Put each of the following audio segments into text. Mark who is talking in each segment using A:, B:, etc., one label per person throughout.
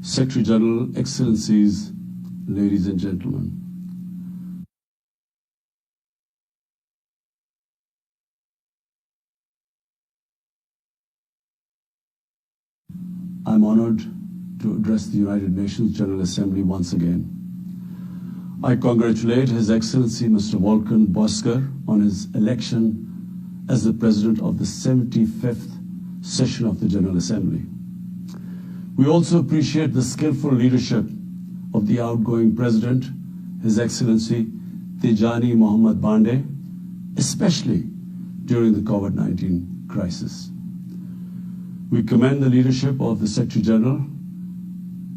A: Secretary General, Excellencies, ladies and gentlemen. I'm honored to address the United Nations General Assembly once again. I congratulate His Excellency Mr. Volkan Bozkır on his election as the President of the 75th session of the General Assembly. We also appreciate the skillful leadership of the outgoing President, His Excellency Tijani Mohammad Bande, especially during the COVID-19 crisis. We commend the leadership of the Secretary General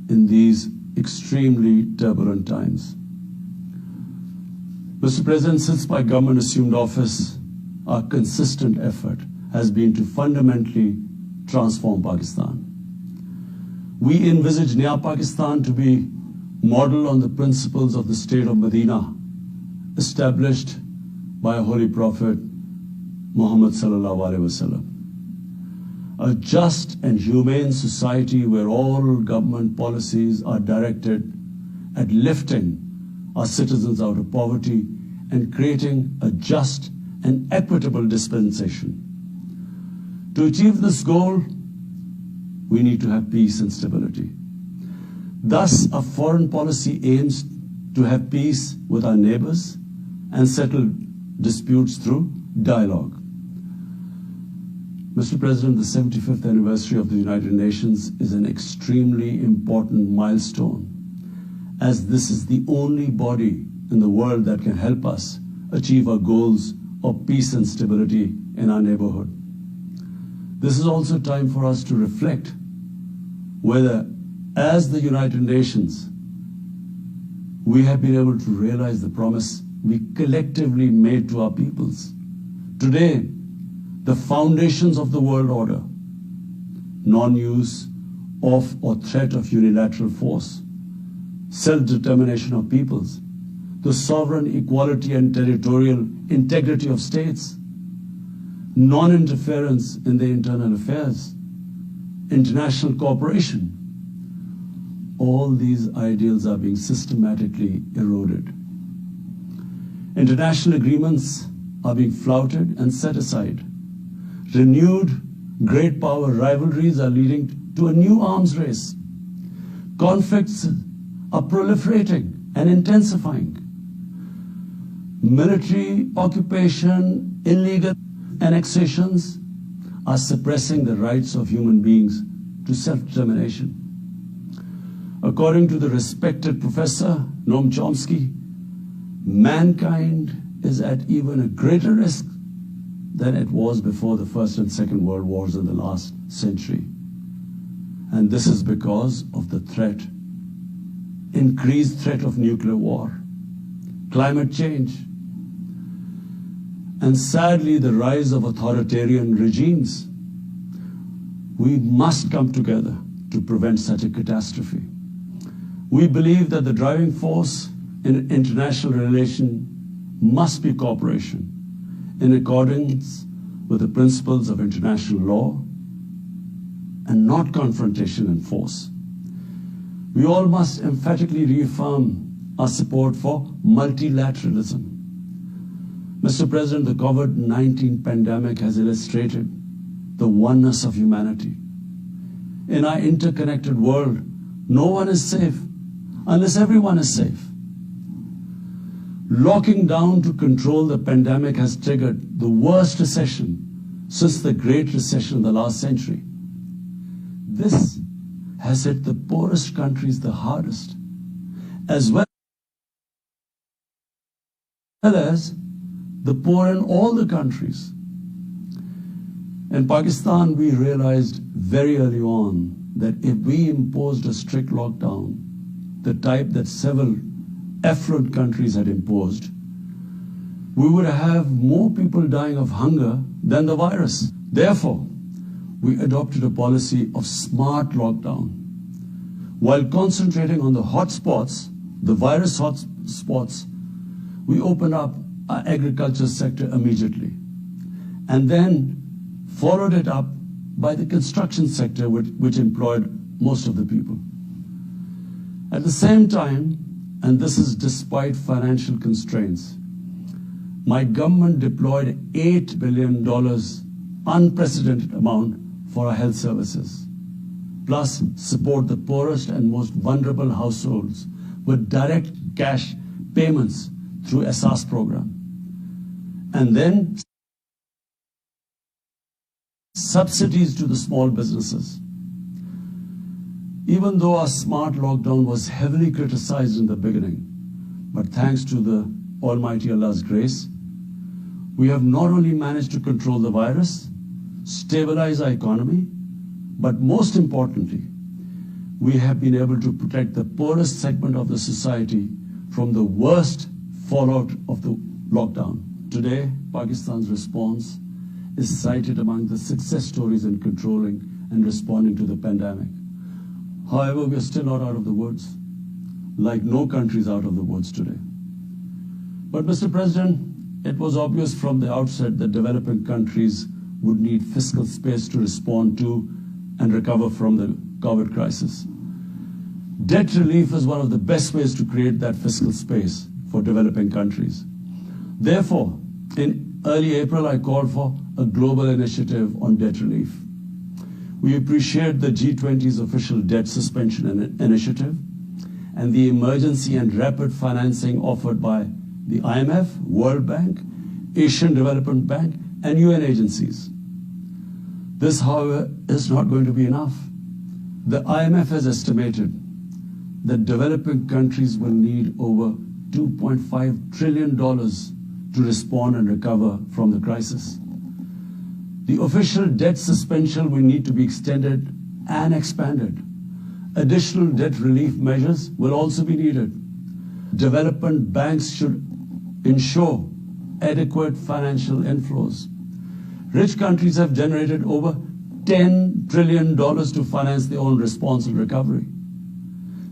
A: in these extremely turbulent times. Mr. President, since my government assumed office, our consistent effort has been to fundamentally transform Pakistan. We envisage Naya Pakistan to be modeled on the principles of the state of Medina, established by Holy Prophet Muhammad sallallahu alaihi wasallam. A just and humane society where all government policies are directed at lifting our citizens out of poverty and creating a just and equitable dispensation. To achieve this goal, we need to have peace and stability. Thus, our foreign policy aims to have peace with our neighbors and settle disputes through dialogue. Mr. President, the 75th anniversary of the United Nations is an extremely important milestone, as this is the only body in the world that can help us achieve our goals of peace and stability in our neighborhood. This is also time for us to reflect whether, as the United Nations, we have been able to realize the promise we collectively made to our peoples. Today, the foundations of the world order, non-use of or threat of unilateral force, self-determination of peoples, the sovereign equality and territorial integrity of states, non-interference in their internal affairs, international cooperation. All these ideals are being systematically eroded. International agreements are being flouted and set aside. Renewed great power rivalries are leading to a new arms race. Conflicts are proliferating and intensifying. Military occupation, illegal annexations are suppressing the rights of human beings to self-determination. According to the respected professor Noam Chomsky, mankind is at even a greater risk than it was before the First and Second World Wars in the last century. And this is because of the threat, increased threat of nuclear war, climate change, and sadly the rise of authoritarian regimes. We must come together to prevent such a catastrophe. We believe that the driving force in international relations must be cooperation in accordance with the principles of international law and not confrontation and force. We all must emphatically reaffirm our support for multilateralism. Mr. President, the COVID-19 pandemic has illustrated the oneness of humanity. In our interconnected world, no one is safe unless everyone is safe. Locking down to control the pandemic has triggered the worst recession since the Great Recession in the last century. This has hit the poorest countries the hardest, as well as the poor in all the countries. In Pakistan, we realized very early on that if we imposed a strict lockdown, the type that several affluent countries had imposed, we would have more people dying of hunger than the virus. Therefore, we adopted a policy of smart lockdown. While concentrating on the hotspots, the virus hotspots, we opened up our agriculture sector immediately, and then followed it up by the construction sector, which employed most of the people. At the same time, and this is despite financial constraints, my government deployed $8 billion, unprecedented amount, for our health services, plus support the poorest and most vulnerable households with direct cash payments through SARS program. And then subsidies to the small businesses. Even though our smart lockdown was heavily criticized in the beginning, but thanks to the Almighty Allah's grace, we have not only managed to control the virus, stabilize our economy, but most importantly, we have been able to protect the poorest segment of the society from the worst fallout of the lockdown. Today, Pakistan's response is cited among the success stories in controlling and responding to the pandemic. However, we are still not out of the woods, like no country is out of the woods today. But Mr. President, it was obvious from the outset that developing countries would need fiscal space to respond to and recover from the COVID crisis. Debt relief is one of the best ways to create that fiscal space for developing countries. Therefore, in early April, I called for a global initiative on debt relief. We appreciate the G20's official debt suspension initiative and the emergency and rapid financing offered by the IMF, World Bank, Asian Development Bank, and UN agencies. This, however, is not going to be enough. The IMF has estimated that developing countries will need over $2.5 trillion to respond and recover from the crisis. The official debt suspension will need to be extended and expanded. Additional debt relief measures will also be needed. Development banks should ensure adequate financial inflows. Rich countries have generated over $10 trillion to finance their own response and recovery.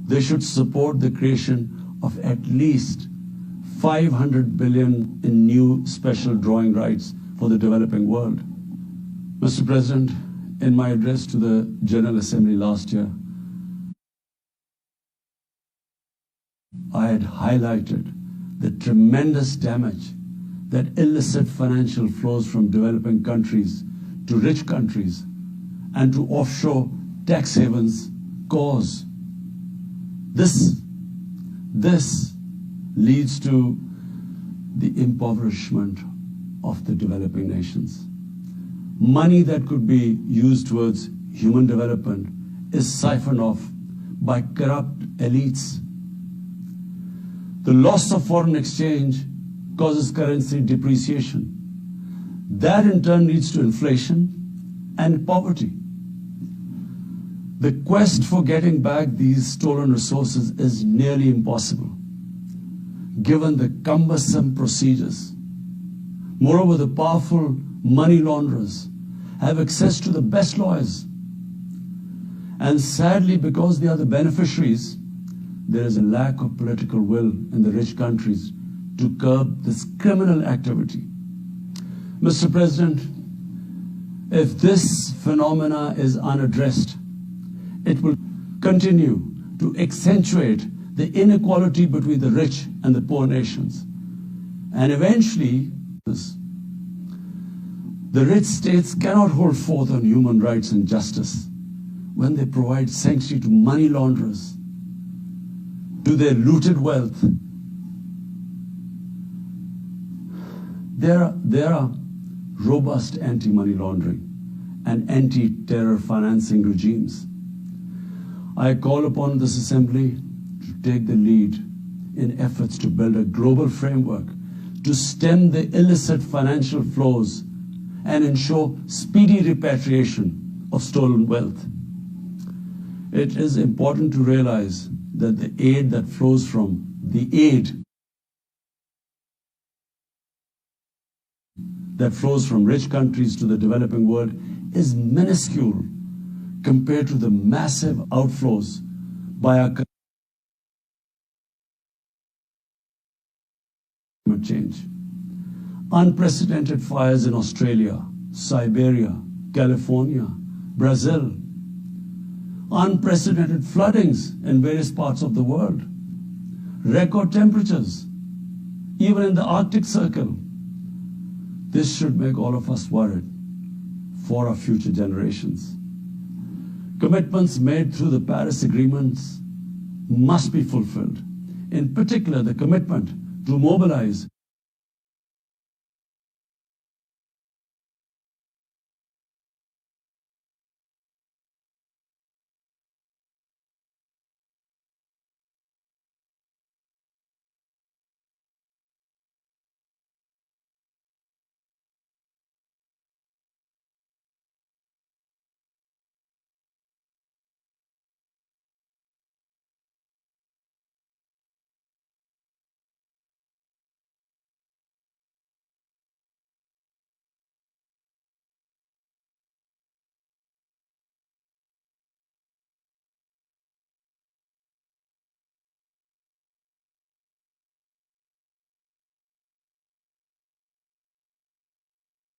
A: They should support the creation of at least $500 billion in new special drawing rights for the developing world. Mr. President, in my address to the General Assembly last year, I had highlighted the tremendous damage that illicit financial flows from developing countries to rich countries and to offshore tax havens cause. This leads to the impoverishment of the developing nations. Money that could be used towards human development is siphoned off by corrupt elites. The loss of foreign exchange causes currency depreciation. That in turn leads to inflation and poverty. The quest for getting back these stolen resources is nearly impossible, given the cumbersome procedures. Moreover, the powerful money launderers have access to the best lawyers. And sadly, because they are the beneficiaries, there is a lack of political will in the rich countries to curb this criminal activity. Mr. President, if this phenomena is unaddressed, it will continue to accentuate the inequality between the rich and the poor nations. And eventually, the rich states cannot hold forth on human rights and justice when they provide sanctuary to money launderers, to their looted wealth. There are robust anti-money laundering and anti-terror financing regimes. I call upon this Assembly to take the lead in efforts to build a global framework to stem the illicit financial flows and ensure speedy repatriation of stolen wealth. It is important to realize that the aid that flows from rich countries to the developing world is minuscule compared to the massive outflows by our climate change. Unprecedented fires in Australia, Siberia, California, Brazil, unprecedented floodings in various parts of the world, record temperatures, even in the Arctic Circle. This should make all of us worried for our future generations. Commitments made through the Paris agreements must be fulfilled. In particular, the commitment to mobilize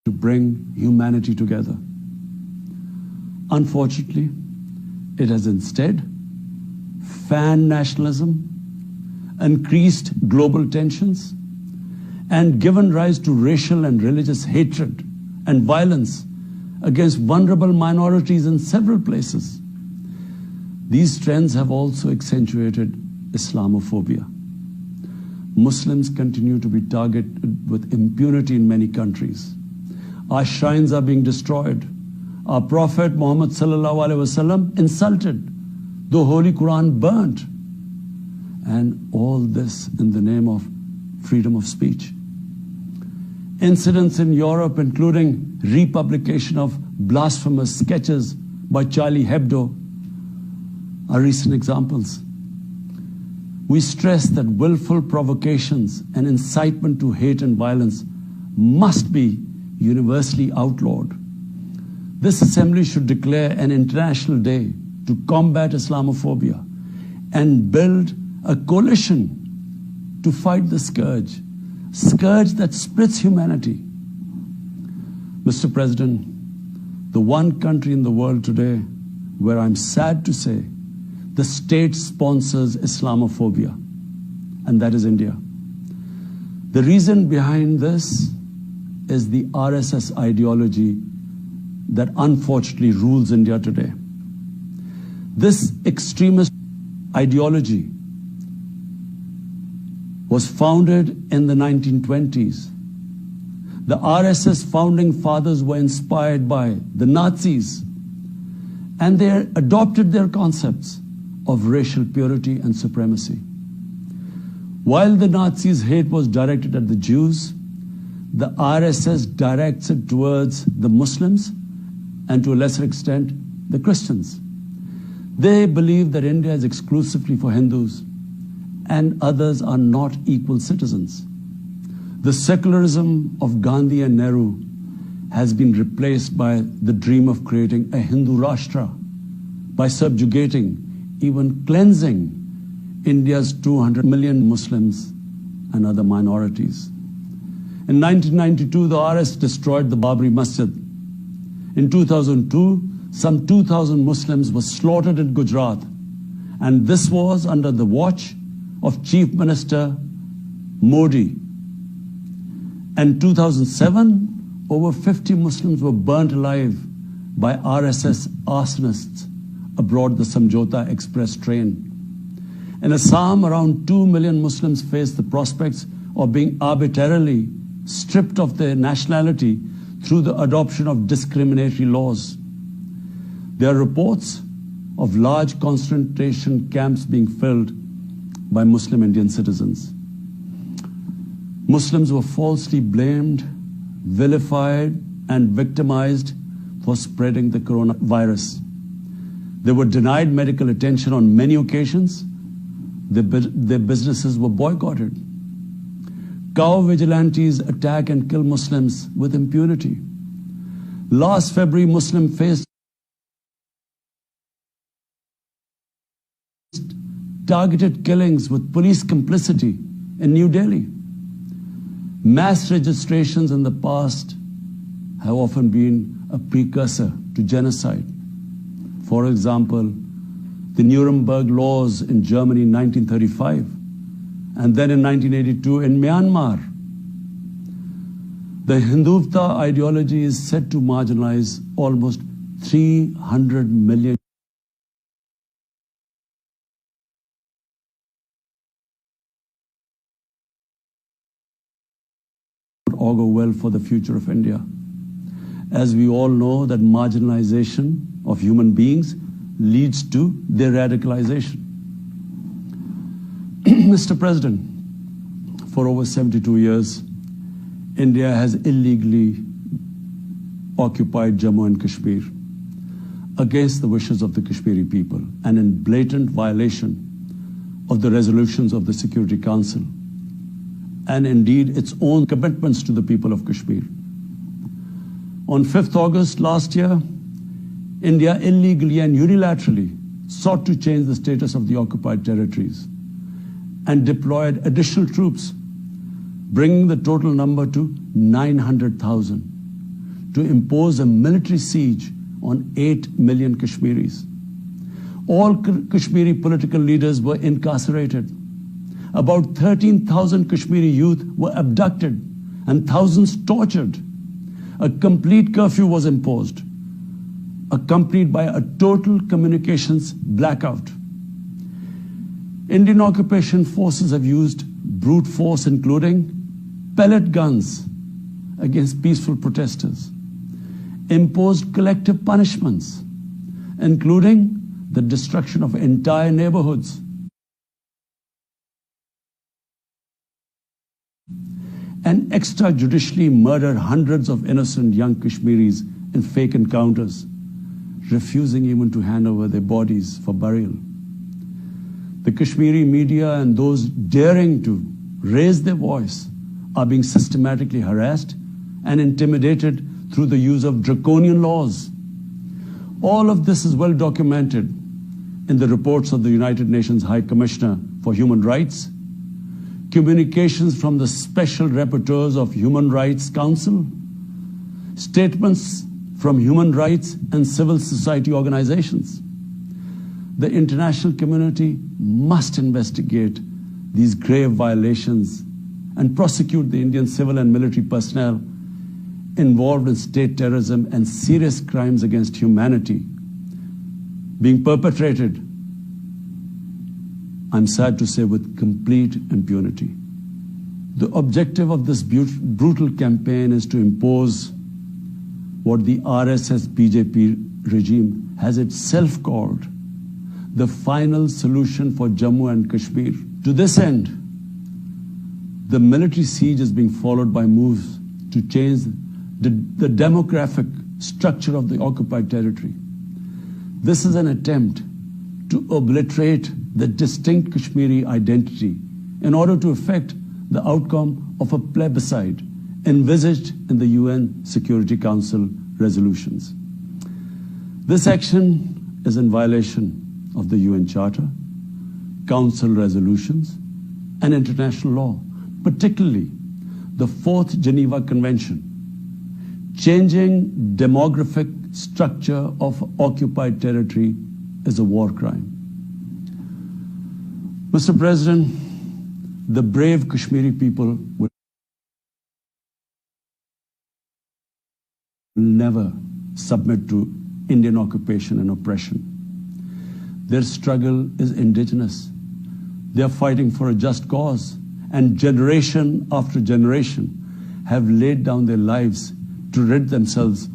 A: to bring humanity together. Unfortunately, it has instead fanned nationalism, increased global tensions, and given rise to racial and religious hatred and violence against vulnerable minorities in several places. These trends have also accentuated Islamophobia. Muslims continue to be targeted with impunity in many countries. Our shrines are being destroyed. Our Prophet Muhammad sallallahu alaihi wasallam insulted. The Holy Quran burnt. And all this in the name of freedom of speech. Incidents in Europe, including republication of blasphemous sketches by Charlie Hebdo, are recent examples. We stress that willful provocations and incitement to hate and violence must be universally outlawed. This assembly should declare an international day to combat Islamophobia and build a coalition to fight the scourge that splits humanity. Mr. President, the one country in the world today where I'm sad to say the state sponsors Islamophobia, and that is India. The reason behind this is the RSS ideology that unfortunately rules India today. This extremist ideology was founded in the 1920s. The RSS founding fathers were inspired by the Nazis, and they adopted their concepts of racial purity and supremacy. While the Nazis' hate was directed at the Jews, the RSS directs it towards the Muslims and to a lesser extent, the Christians. They believe that India is exclusively for Hindus and others are not equal citizens. The secularism of Gandhi and Nehru has been replaced by the dream of creating a Hindu Rashtra by subjugating, even cleansing, India's 200 million Muslims and other minorities. In 1992, the RS destroyed the Babri Masjid. In 2002, some 2,000 Muslims were slaughtered in Gujarat, and this was under the watch of Chief Minister Modi. In 2007, over 50 Muslims were burnt alive by RSS arsonists aboard the Samjhauta Express train. In Assam, around 2 million Muslims face the prospects of being arbitrarily stripped of their nationality through the adoption of discriminatory laws. There are reports of large concentration camps being filled by Muslim Indian citizens. Muslims were falsely blamed, vilified, and victimized for spreading the coronavirus. They were denied medical attention on many occasions. Their businesses were boycotted. Cow vigilantes attack and kill Muslims with impunity. Last February, Muslim faced targeted killings with police complicity in New Delhi. Mass registrations in the past have often been a precursor to genocide. For example, the Nuremberg laws in Germany in 1935, and then in 1982 in Myanmar. The Hindutva ideology is set to marginalize almost 300 million augur well for the future of India. As we all know, that marginalization of human beings leads to their radicalization. Mr. President, for over 72 years, India has illegally occupied Jammu and Kashmir against the wishes of the Kashmiri people and in blatant violation of the resolutions of the Security Council and indeed its own commitments to the people of Kashmir. On 5th August last year, India illegally and unilaterally sought to change the status of the occupied territories and deployed additional troops, bringing the total number to 900,000, to impose a military siege on 8 million Kashmiris. All Kashmiri political leaders were incarcerated. About 13,000 Kashmiri youth were abducted and thousands tortured. A complete curfew was imposed, accompanied by a total communications blackout. Indian occupation forces have used brute force, including pellet guns against peaceful protesters, imposed collective punishments, including the destruction of entire neighborhoods, and extrajudicially murdered hundreds of innocent young Kashmiris in fake encounters, refusing even to hand over their bodies for burial. The Kashmiri media and those daring to raise their voice are being systematically harassed and intimidated through the use of draconian laws. All of this is well documented in the reports of the United Nations High Commissioner for Human Rights, communications from the Special Rapporteurs of Human Rights Council, statements from human rights and civil society organizations. The international community must investigate these grave violations and prosecute the Indian civil and military personnel involved in state terrorism and serious crimes against humanity being perpetrated, I'm sad to say, with complete impunity. The objective of this brutal campaign is to impose what the RSS-BJP regime has itself called the final solution for Jammu and Kashmir. To this end, the military siege is being followed by moves to change the demographic structure of the occupied territory. This is an attempt to obliterate the distinct Kashmiri identity in order to effect the outcome of a plebiscite envisaged in the UN Security Council resolutions. This action is in violation of the UN Charter, Council resolutions, and international law, particularly the 4th Geneva Convention. Changing demographic structure of occupied territory is a war crime. Mr. President, the brave Kashmiri people will never submit to Indian occupation and oppression. Their struggle is indigenous. They are fighting for a just cause, and generation after generation have laid down their lives to rid themselves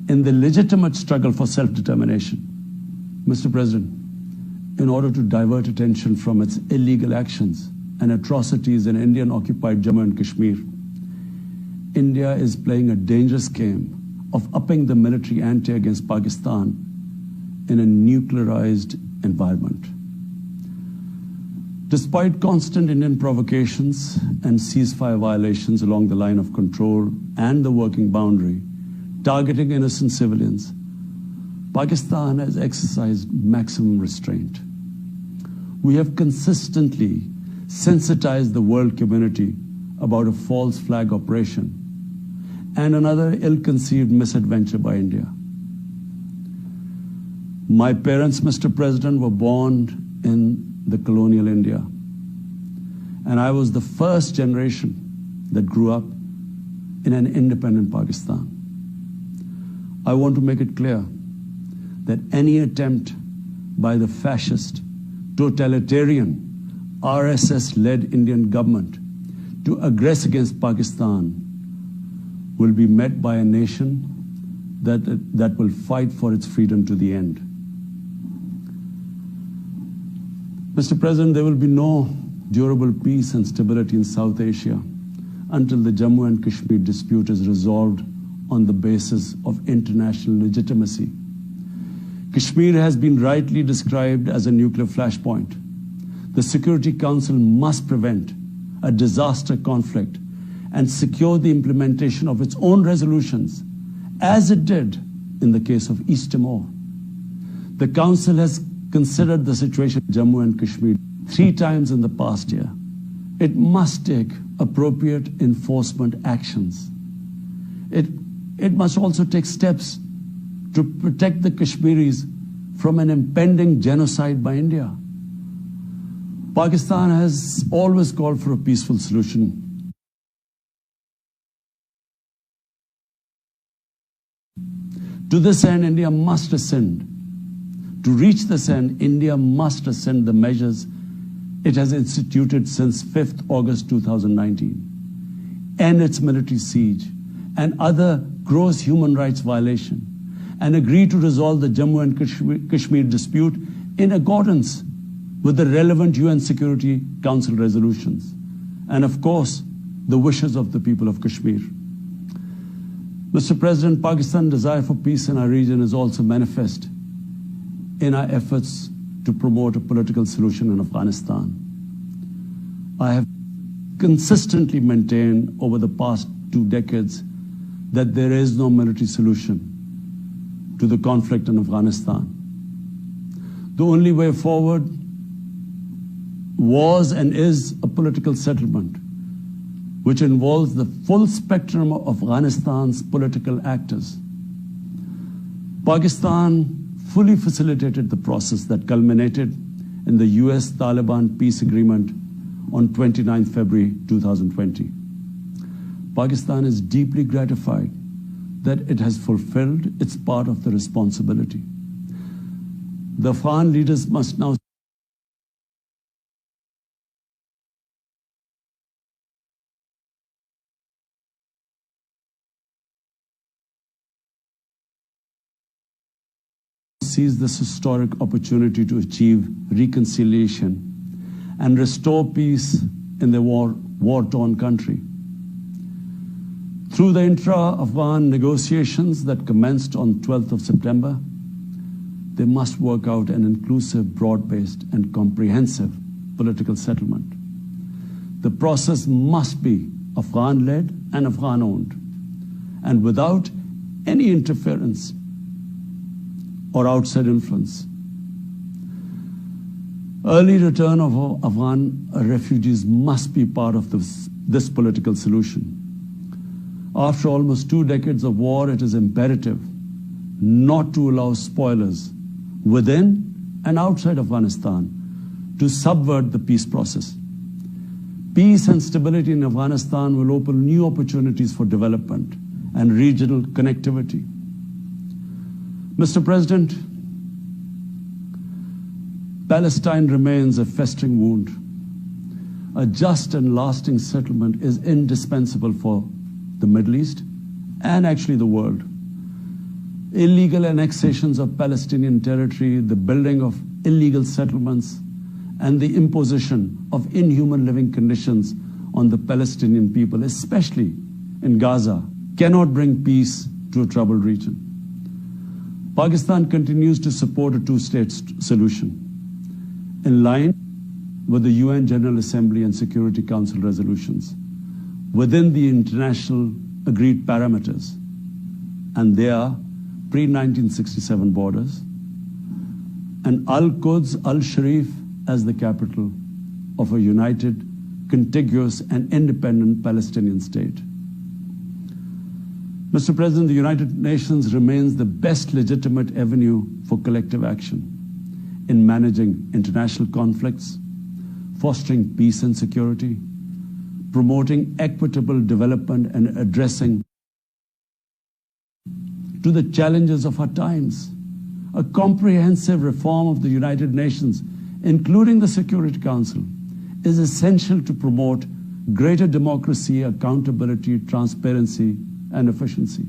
A: in the legitimate struggle for self-determination. Mr. President, in order to divert attention from its illegal actions and atrocities in Indian-occupied Jammu and Kashmir, India is playing a dangerous game of upping the military ante against Pakistan in a nuclearized environment. Despite constant Indian provocations and ceasefire violations along the line of control and the working boundary, targeting innocent civilians, Pakistan has exercised maximum restraint. We have consistently sensitized the world community about a false flag operation and another ill-conceived misadventure by India. My parents, Mr. President, were born in the colonial India, and I was the first generation that grew up in an independent Pakistan. I want to make it clear that any attempt by the fascist, totalitarian, RSS-led Indian government to aggress against Pakistan will be met by a nation that will fight for its freedom to the end. Mr. President, there will be no durable peace and stability in South Asia until the Jammu and Kashmir dispute is resolved on the basis of international legitimacy. Kashmir has been rightly described as a nuclear flashpoint. The Security Council must prevent a disaster conflict and secure the implementation of its own resolutions, as it did in the case of East Timor. The Council has considered the situation in Jammu and Kashmir 3 times in the past year. It must take appropriate enforcement actions. It must also take steps to protect the Kashmiris from an impending genocide by India. Pakistan has always called for a peaceful solution. To this end, India must rescind. To reach this end, India must rescind the measures it has instituted since 5th August 2019, end its military siege and other gross human rights violation, and agree to resolve the Jammu and Kashmir dispute in accordance with the relevant UN Security Council resolutions, and of course, the wishes of the people of Kashmir. Mr. President, Pakistan's desire for peace in our region is also manifest in our efforts to promote a political solution in Afghanistan. I have consistently maintained over the past 2 decades that there is no military solution to the conflict in Afghanistan. The only way forward was and is a political settlement, which involves the full spectrum of Afghanistan's political actors. Pakistan fully facilitated the process that culminated in the US-Taliban peace agreement on 29 February 2020. Pakistan is deeply gratified that it has fulfilled its part of the responsibility. The Afghan leaders must now seize this historic opportunity to achieve reconciliation and restore peace in the war-torn country. Through the intra-Afghan negotiations that commenced on 12th of September, they must work out an inclusive, broad-based and comprehensive political settlement. The process must be Afghan-led and Afghan-owned, and without any interference or outside influence. Early return of Afghan refugees must be part of this political solution. After almost 2 decades of war, it is imperative not to allow spoilers within and outside Afghanistan to subvert the peace process. Peace and stability in Afghanistan will open new opportunities for development and regional connectivity. Mr. President, Palestine remains a festering wound. A just and lasting settlement is indispensable for the Middle East and actually the world. Illegal annexations of Palestinian territory, the building of illegal settlements, and the imposition of inhuman living conditions on the Palestinian people, especially in Gaza, cannot bring peace to a troubled region. Pakistan continues to support a 2-state solution in line with the UN General Assembly and Security Council resolutions within the international agreed parameters, and they are pre-1967 borders and Al-Quds, Al-Sharif as the capital of a united, contiguous and independent Palestinian state. Mr. President, the United Nations remains the best legitimate avenue for collective action in managing international conflicts, fostering peace and security, promoting equitable development and addressing to the challenges of our times. A comprehensive reform of the United Nations, including the Security Council, is essential to promote greater democracy, accountability, transparency, and efficiency.